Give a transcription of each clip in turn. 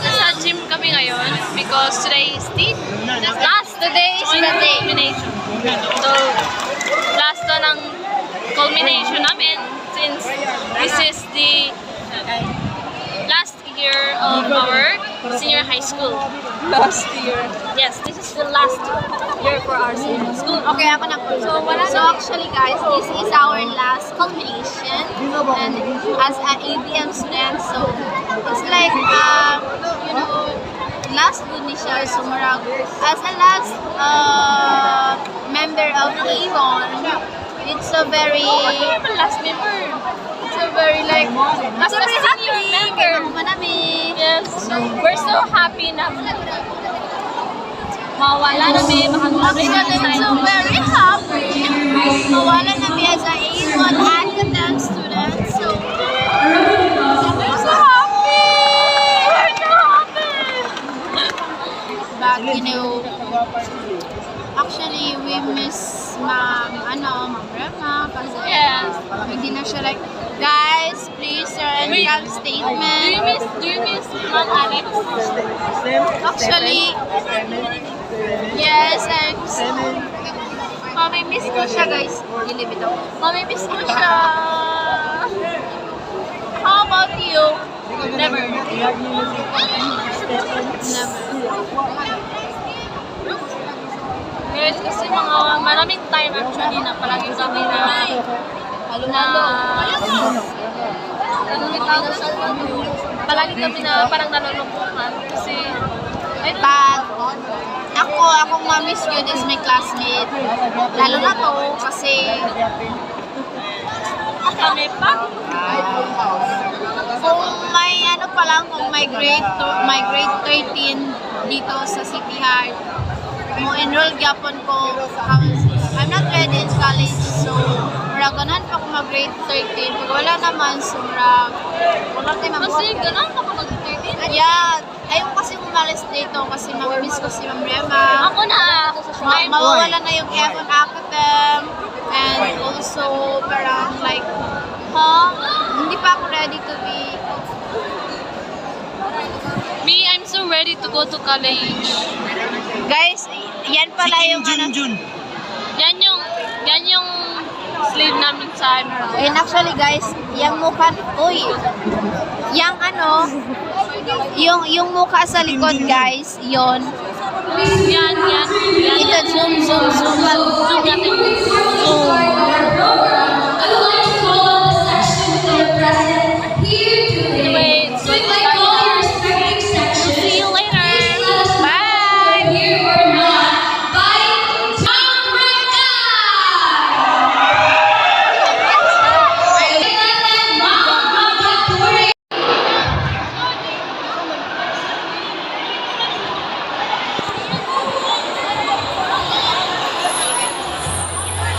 Nasa gym kami ngayon because today is the last day culmination. So, last to ng culmination namin since this is the last year of our senior high school. Last year. Yes, this is the last year for our senior school. Okay, ako na po. So actually guys, this is our last culmination and as an ABM student, so it's like, you know, last good ni siya. So marag, as a last member of A1, it's a very, Last member. it's a very like, Last senior member. Manami. Yes, we're so happy na mawala na may Actually, I'm so very happy. Mawala na mi as a A1 academic student. So, we're so happy! We're so happy! But, you know, actually, we miss Ma'am Rema kasi hindi na siya like, guys, please, sir, and have statement. Do you miss Ma'am Alex? Actually, yes, and mamimiss ko siya, guys. Ilibit ako. Mamimiss ko siya. How about you? Never. Yes, kasi maraming time actually na palagi kami palagi kami na parang nalulungkutan kasi But, akong mamiss yun is my classmate. Lalo na to, kasi kami pa. kung may ano pa lang, kung may grade 13 dito sa City Heart, mo enroll gyapon ko. I'm not ready in college, so maraganan pa ako mag-grade 13. Pag wala naman, so wala tayo Kasi ganun ka mag-13. Yeah, ayaw kasi umalis dito kasi mamimiss ko si Ma'am Rema. Ako na, ako sa shrine. Mawawala na yung F1 Academ, and also parang like, hindi pa ako ready to be. Me, I'm so ready to go to college. Guys, yan pala yung Yan yung slave namin sa And actually guys, yung mukha, yung mukha sa likod guys, yon. Yan. Ito, zoom natin. Anyway, see you later. Bye!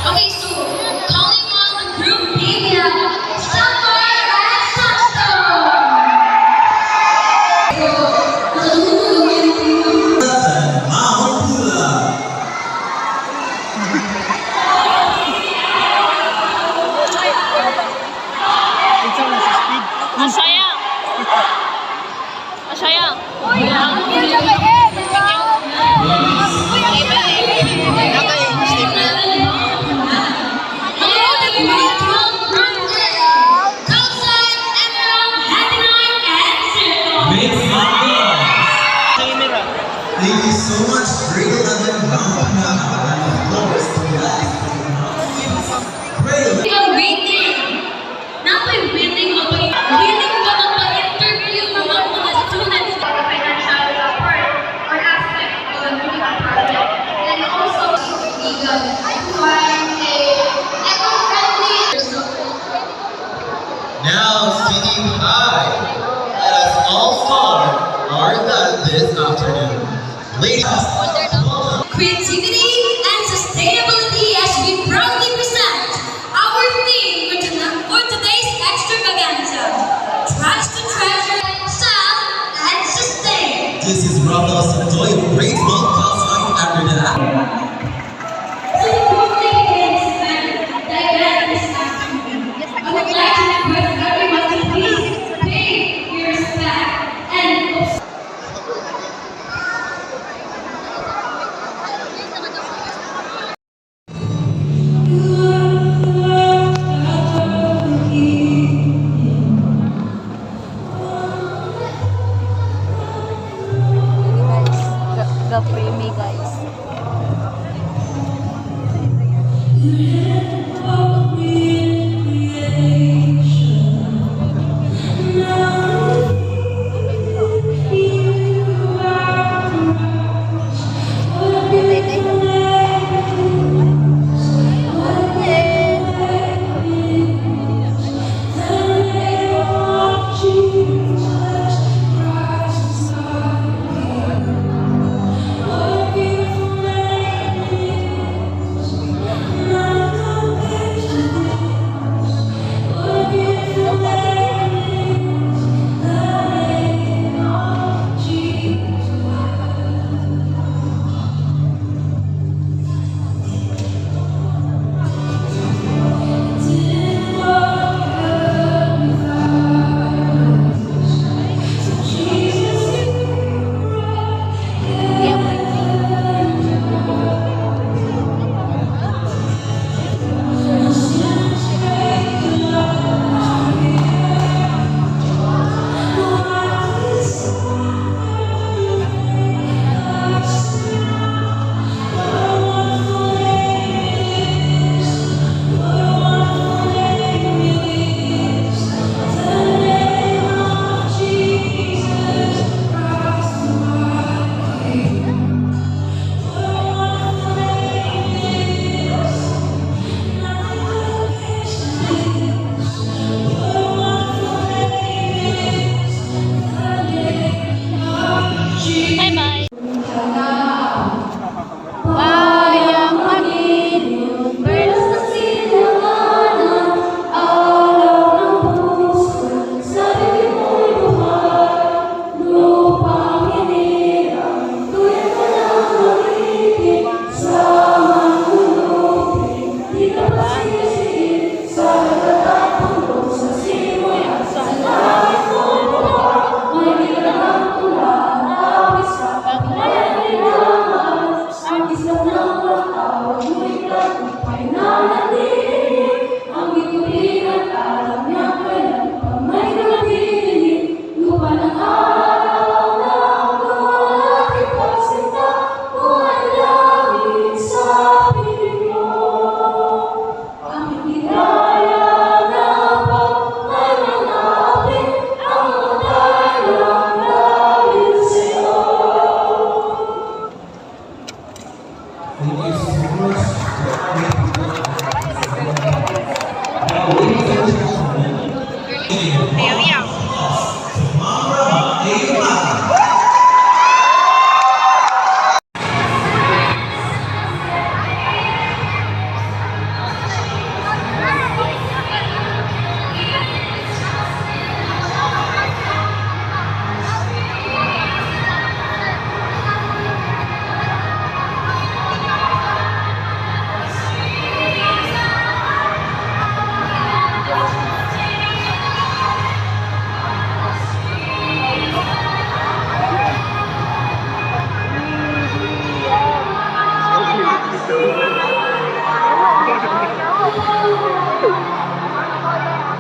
Okay, so calling on the group media, Summer and Touchstone. Masaya. Thank you so much, Grade 11 Willing ka magpa-interview ng mga students for the financial support or aspect of the medical project. And also, Now, singing high, let us all start our event this afternoon. Ladies, creativity and sustainability as we proudly present our theme for today's extravaganza. Trash to treasure, sell and sustain. this is Rafael Santoy of Grade 12 Class 5 after that. So before we begin this event this afternoon, I would like to request everyone to please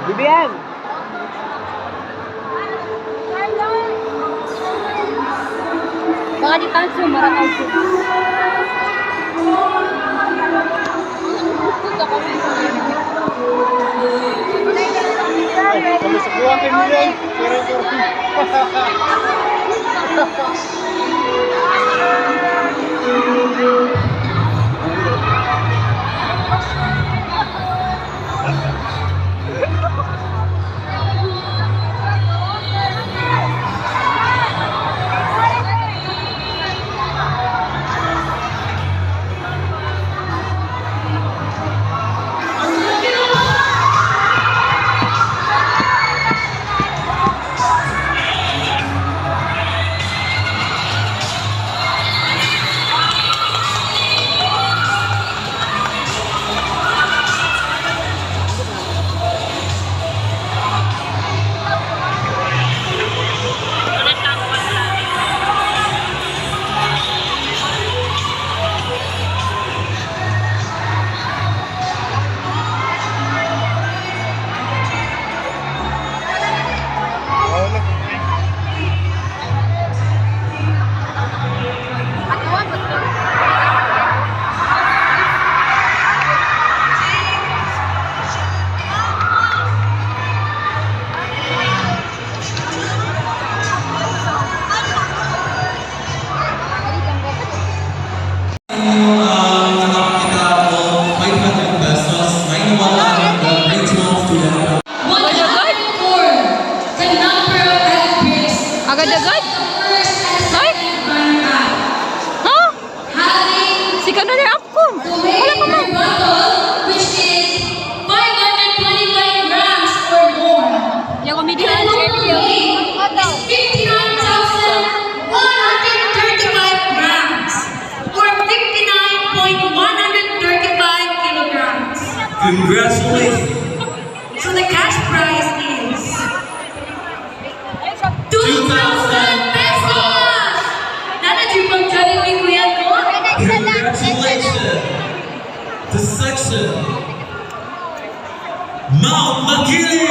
BBM! Baka di tanso, maraming sila. Kalau sebuah kemudian nakakita ako 500 pesos. 911 the grade 12 student. 104, the number of outbreaks. Agad-agad? The first and Ay! second runner-up. Ha? Having Si Kanada ako. to Wala weigh ka man. rebuttal, which is 525 grams or more. Yung comedian And the share total video. weight is 59,135 grams or 59.135 kilograms. Congratulations! So the cash prize is 2,000 pesos! Nanajibang galing mo kuya ko? Congratulations to section Mount Makili!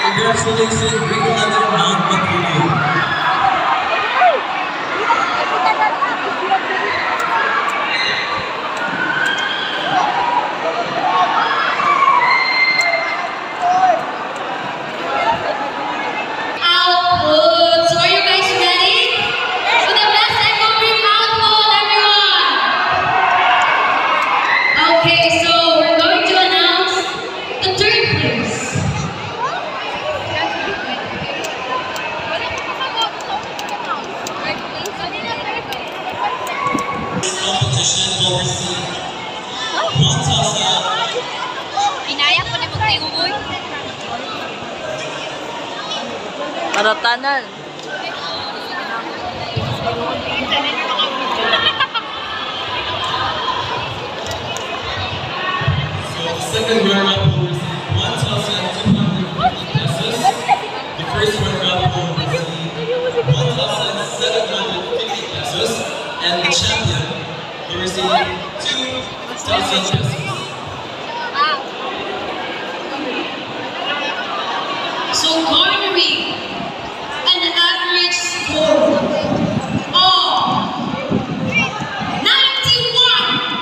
Congratulations, grade 11 Mount Makili. Output. So are you guys ready? So the best echo bring output, everyone. Okay, so we're going to announce the third place. This competition will receive 1,000 Pinaya ko ni magtingugoy. Maratanan. second runner-up will receive 1,250 pesos. The first runner-up will receive 1,750 pesos. And the champion will receive 2,000 pesos. So garnering an average score of 91.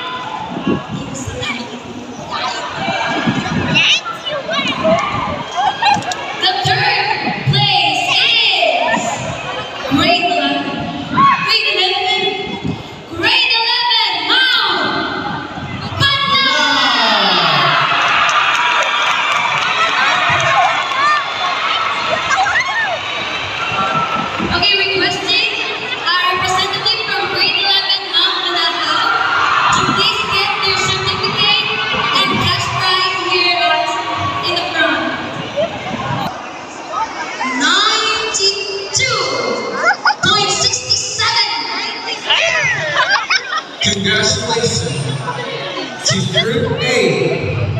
The third place is Congratulations to Group A,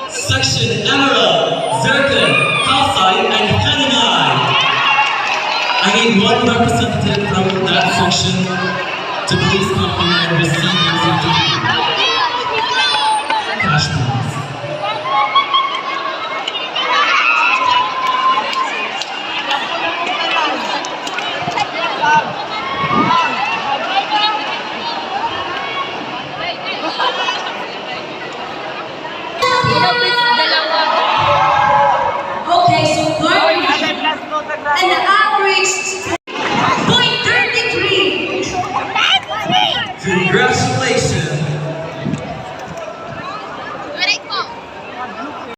Section Emerald, Zerkin, Kalsai, and Hananai. I need one representative from that section to please come here and receive your certificate.